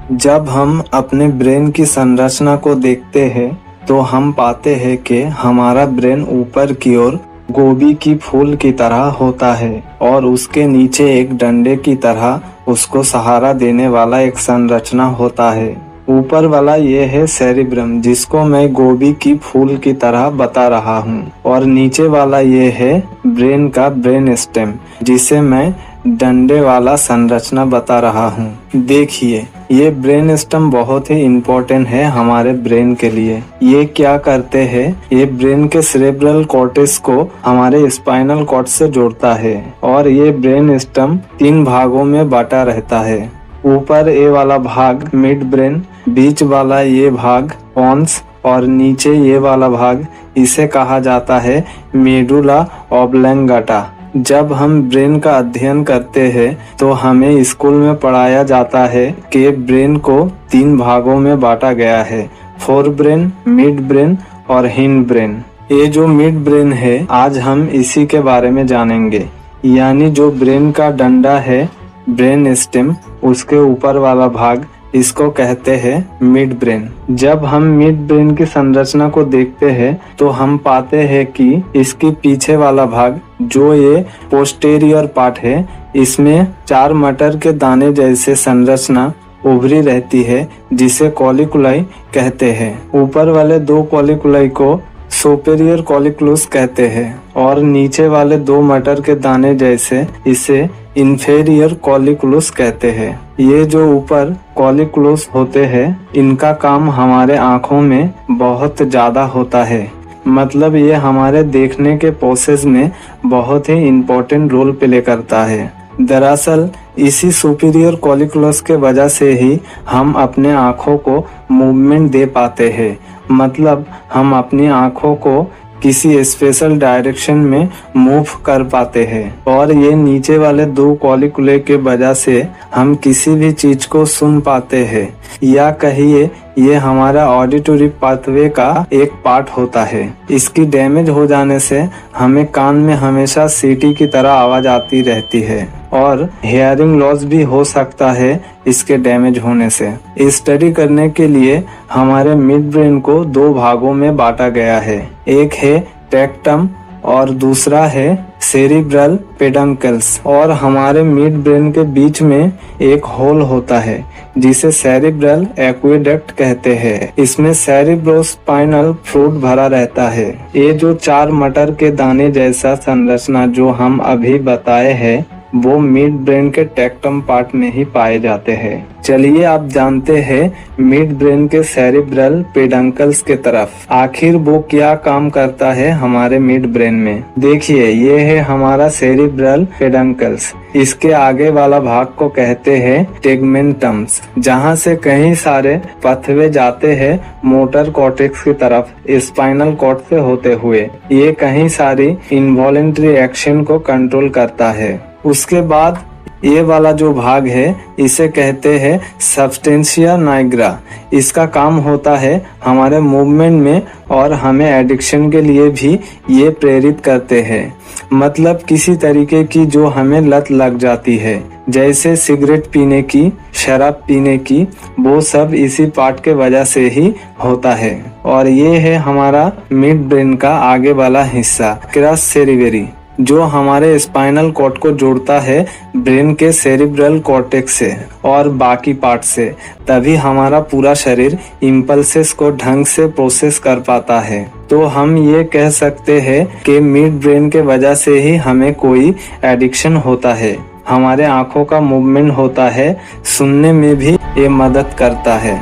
जब हम अपने ब्रेन की संरचना को देखते हैं तो हम पाते हैं कि हमारा ब्रेन ऊपर की ओर गोभी की फूल की तरह होता है और उसके नीचे एक डंडे की तरह उसको सहारा देने वाला एक संरचना होता है। ऊपर वाला ये है सेरिब्रम, जिसको मैं गोभी की फूल की तरह बता रहा हूँ, और नीचे वाला ये है ब्रेन का ब्रेन स्टेम, जिसे मैं डंडे वाला संरचना बता रहा हूँ। देखिए, ये ब्रेन स्टेम बहुत ही इम्पोर्टेंट है हमारे ब्रेन के लिए। ये क्या करते हैं, ये ब्रेन के सेरेब्रल कॉर्टेक्स को हमारे स्पाइनल कॉर्ड से जोड़ता है और ये ब्रेन स्टेम 3 भागों में बांटा रहता है। ऊपर ये वाला भाग मिड ब्रेन, बीच वाला ये भाग पोन्स और नीचे ये वाला भाग, इसे कहा जाता है मेडुला ऑब्लंगाटा। जब हम ब्रेन का अध्ययन करते हैं तो हमें स्कूल में पढ़ाया जाता है कि ब्रेन को 3 भागों में बांटा गया है, फोर ब्रेन, मिड ब्रेन और हिंड ब्रेन। ये जो मिड ब्रेन है, आज हम इसी के बारे में जानेंगे। यानी जो ब्रेन का डंडा है, ब्रेन स्टेम, उसके ऊपर वाला भाग, इसको कहते हैं मिड ब्रेन। जब हम मिड ब्रेन की संरचना को देखते हैं तो हम पाते हैं कि इसके पीछे वाला भाग, जो ये पोस्टेरियर पार्ट है, इसमें 4 मटर के दाने जैसे संरचना उभरी रहती है, जिसे कॉलिकुलाई कहते हैं। ऊपर वाले 2 कॉलिकुलाई को सुपेरियर कॉलिक्युलस कहते हैं और नीचे वाले 2 मटर के दाने जैसे इसे इंफेरियर कॉलिक्युलस कहते हैं। ये जो ऊपर कॉलिक्युलस होते हैं, इनका काम हमारे आँखों में बहुत ज्यादा होता है। मतलब ये हमारे देखने के प्रोसेस में बहुत ही इम्पोर्टेंट रोल प्ले करता है। दरअसल इसी सुपीरियर कॉलिक्युलस के वजह से ही हम अपने आँखों को मूवमेंट दे पाते हैं। मतलब हम अपनी आँखों को किसी स्पेशल डायरेक्शन में मूव कर पाते हैं। और ये नीचे वाले 2 कॉलिकुले के वजह से हम किसी भी चीज को सुन पाते हैं, या कहिए ये हमारा ऑडिटरी पाथवे का एक पार्ट होता है। इसकी डैमेज हो जाने से हमें कान में हमेशा सीटी की तरह आवाज आती रहती है और हियरिंग लॉस भी हो सकता है इसके डैमेज होने से। स्टडी करने के लिए हमारे मिड ब्रेन को 2 भागों में बांटा गया है। एक है टेक्टम और दूसरा है सेरिब्रल पेडंकल्स। और हमारे मिड ब्रेन के बीच में एक होल होता है जिसे सेरिब्रल एक्वेडक्ट कहते हैं। इसमें सेरिब्रोस्पाइनल फ्लूइड भरा रहता है। ये जो 4 मटर के दाने जैसा संरचना जो हम अभी बताए हैं, वो मिड ब्रेन के टेक्टम पार्ट में ही पाए जाते हैं। चलिए आप जानते हैं मिड ब्रेन के सेरिब्रल पेडंकल्स के तरफ। आखिर वो क्या काम करता है हमारे मिड ब्रेन में। देखिए, ये है हमारा सेरिब्रल पेडंकल्स। इसके आगे वाला भाग को कहते हैं टेगमेंटम्स, जहाँ से कई सारे पथवे जाते हैं मोटर कॉर्टेक्स की तरफ स्पाइनल कॉर्ड से होते हुए। ये कई सारी इनवॉलेंट्री एक्शन को कंट्रोल करता है। उसके बाद ये वाला जो भाग है, इसे कहते हैं सब्सटेंशिया नाइग्रा। इसका काम होता है हमारे मूवमेंट में और हमें एडिक्शन के लिए भी ये प्रेरित करते हैं। मतलब किसी तरीके की जो हमें लत लग जाती है, जैसे सिगरेट पीने की, शराब पीने की, वो सब इसी पार्ट के वजह से ही होता है। और ये है हमारा मिड ब्रेन का आगे वाला हिस्सा, क्रस सेरिबेरी, जो हमारे स्पाइनल कॉर्ड को जोड़ता है ब्रेन के सेरिब्रल कॉर्टेक्स से और बाकी पार्ट से। तभी हमारा पूरा शरीर इम्पल्सेस को ढंग से प्रोसेस कर पाता है। तो हम ये कह सकते हैं कि मिड ब्रेन के वजह से ही हमें कोई एडिक्शन होता है। हमारे आँखों का मूवमेंट होता है, सुनने में भी ये मदद करता है।